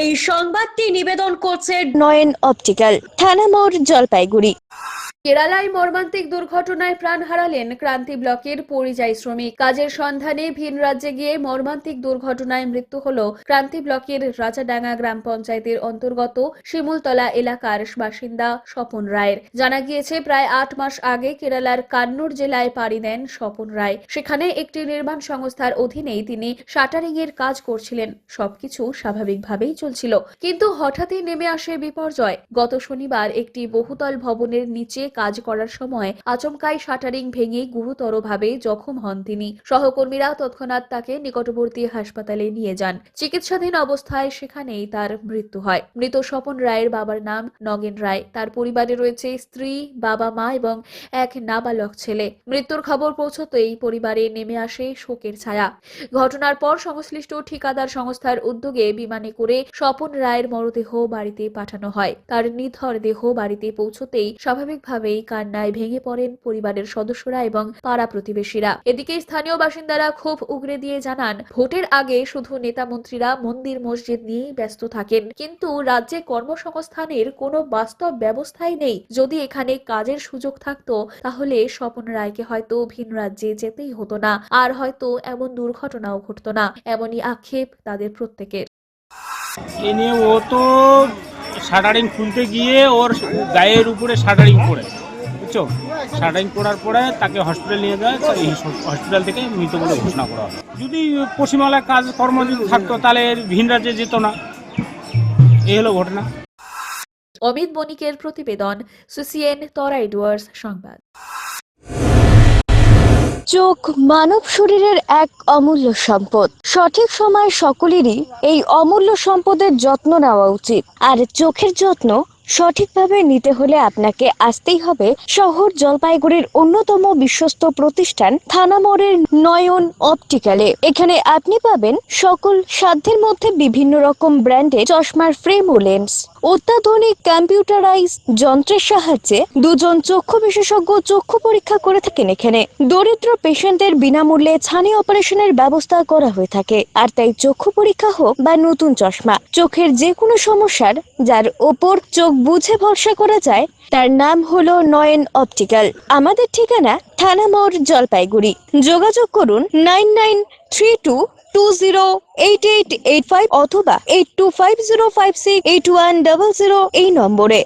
এই সংবাদটি নিবেদন করছে নয়ন অপটিক্যাল, থানা মোড়, জলপাইগুড়ি। কেরালায় মর্মান্তিক দুর্ঘটনায় প্রাণ হারালেন ক্রান্তি ব্লকের পরিযায়ী শ্রমিক। কাজের সন্ধানে ভিন রাজ্যে গিয়ে মর্মান্তিক দুর্ঘটনায় মৃত্যু হল ক্রান্তি ব্লকের রাজাডাঙ্গা গ্রাম পঞ্চায়েতের অন্তর্গত শিমুলতলা এলাকার বাসিন্দা স্বপন রায়ের। জানা গিয়েছে, প্রায় 8 মাস আগে কেরালার কান্নুর জেলায় পাড়ি দেন স্বপন রায়। সেখানে একটি নির্মাণ সংস্থার অধীনেই তিনি শাটারিং এর কাজ করছিলেন। সবকিছু স্বাভাবিকভাবেই চলছিল, কিন্তু হঠাৎই নেমে আসে বিপর্যয়। গত শনিবার একটি বহুতল ভবনের নিচে কাজ করার সময় আচমকাই শাটারিং ভেঙে গুরুতরভাবে জখম হন তিনি। সহকর্মীরা তৎক্ষণাৎ তাকে নিকটবর্তী হাসপাতালে নিয়ে যান। চিকিৎসাধীন অবস্থায় সেখানেই তার মৃত্যু হয়। মৃত স্বপন রায়ের বাবার নাম নগেন রায়। তার পরিবারে রয়েছে স্ত্রী, বাবা, মা এবং এক নাবালক ছেলে। মৃত্যুর খবর পৌঁছতেই পরিবারে নেমে আসে শোকের ছায়া। ঘটনার পর সংশ্লিষ্ট ঠিকাদার সংস্থার উদ্যোগে বিমানে করে স্বপন রায়ের মরদেহ বাড়িতে পাঠানো হয়। তার নিথর দেহ বাড়িতে পৌঁছতেই স্বাভাবিকভাবেই কান্নায় ভেঙে পড়েন পরিবারের সদস্যরা এবং পাড়া প্রতিবেশীরা। এদিকে স্থানীয় বাসিন্দারা ক্ষোভ উগরে দিয়ে জানান, ভোটের আগে শুধু নেতা মন্ত্রীরা মন্দির মসজিদ নিয়ে ব্যস্ত থাকেন, কিন্তু রাজ্যে কর্মসংস্থানের কোনো বাস্তব ব্যবস্থাই নেই। যদি এখানে কাজের সুযোগ থাকতো তাহলে স্বপন রায়কে হয়তো ভিন রাজ্যে যেতেই হতো না, আর হয়তো এমন দুর্ঘটনাও ঘটতো না। এমনই আক্ষেপ তাদের প্রত্যেকের। এ নিয়ে ও তো শাটারিং খুলতে গিয়ে ওর গায়ের উপরে শাটারিং পড়ে, বুঝছো, শাটারিং পড়ার পরে তাকে হসপিটাল নিয়ে যায়। এই হসপিটাল থেকে মৃত বলে ঘোষণা করা হয়। যদি পশ্চিমবাংলায় কাজ কর্ম যদি থাকতো তাহলে ভিন রাজ্যে যেত না। এই হলো ঘটনা। অমিত বণিকের প্রতিবেদন, সিসিএন তরাই ডুয়ার্স সংবাদ। চোখ মানব শরীরের এক অমূল্য সম্পদ। সঠিক সময় সকলেরই এই অমূল্য সম্পদের যত্ন নেওয়া উচিত। আর চোখের যত্ন সঠিকভাবে নিতে হলে আপনাকে আসতেই হবে শহর জলপাইগুড়ির অন্যতম বিশ্বস্ত প্রতিষ্ঠান থানা মোড়ের নয়ন অপটিক্যালে। এখানে আপনি পাবেন সকল সাধ্যের মধ্যে বিভিন্ন রকম ব্র্যান্ডের চশমার ফ্রেম ও লেন্স। অত্যাধুনিক কম্পিউটারাইজ যন্ত্রের সাহায্যে দুজন চক্ষু বিশেষজ্ঞ চক্ষু পরীক্ষা করে থাকেন এখানে। দরিদ্র পেশেন্টদের বিনামূল্যে ছানি অপারেশনের ব্যবস্থা করা হয়ে থাকে। আর তাই চক্ষু পরীক্ষা হোক বা নতুন চশমা, চোখের যে কোনো সমস্যার যার ওপর চোখ বুঝে ভরসা করা যায়, তার নাম হলো নয়ন অপটিক্যাল। আমাদের ঠিকানা থানা মোড়, জলপাইগুড়ি। যোগাযোগ করুন 9932208885 অথবা 8250568100 এই নম্বরে।